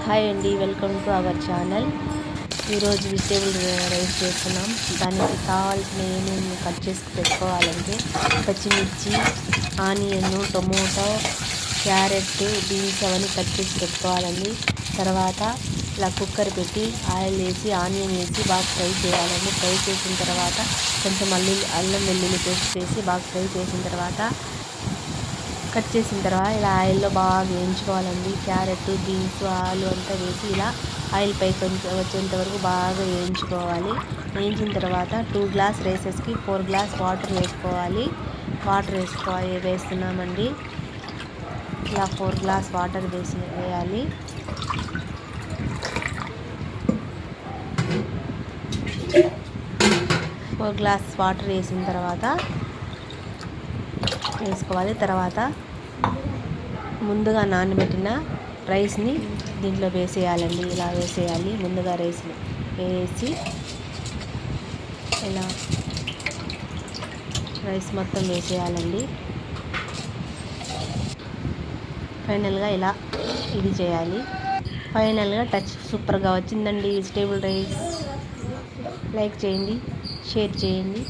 Hi అండి, welcome to our channel. ఈరోజు vegetable rice చేస్తున్నాం. దానికి కావాల్సిన ఏమేమి కట్ చేసి పెట్టుకోవాలంటే పచ్చిమిర్చి, ఆనియన్, టొమాటో, క్యారెట్, బీన్స్ అవన్నీ కట్ చేసి పెట్టుకోవాలండి. తర్వాత ఇలా కుక్కర్ పెట్టి ఆయిల్ వేసి ఆనియన్ వేసి బాగా ఫ్రై చేయాలండి. ఫ్రై చేసిన తర్వాత కొంచెం అల్లం వెల్లుల్లి పేస్ట్ వేసి బాగా ఫ్రై చేసిన తర్వాత కట్ చేసిన తర్వాత ఇలా ఆయిల్లో బాగా వేయించుకోవాలండి. క్యారెట్, బీన్స్, ఆలు అంతా వేసి ఇలా ఆయిల్ పైకి వచ్చేంత వరకు బాగా వేయించుకోవాలి. వేయించిన తర్వాత 2 గ్లాస్ రైసెస్కి 4 గ్లాస్ వాటర్ వేసుకోవాలి. వేస్తున్నామండి. ఇలా 4 గ్లాస్ వాటర్ వేయాలి. ఫోర్ గ్లాస్ వాటర్ వేసిన తర్వాత వేసుకోవాలి. తర్వాత ముందుగా నానబెట్టిన రైస్ని దీంట్లో వేసేయాలండి. ఇలా వేసేయాలి. ముందుగా రైస్ని వేసి ఇలా రైస్ మొత్తం వేసేయాలండి. ఫైనల్గా ఇలా ఇది చేయాలి. ఫైనల్గా టచ్ సూపర్గా వచ్చిందండి వెజిటేబుల్ రైస్. లైక్ చేయండి, షేర్ చేయండి.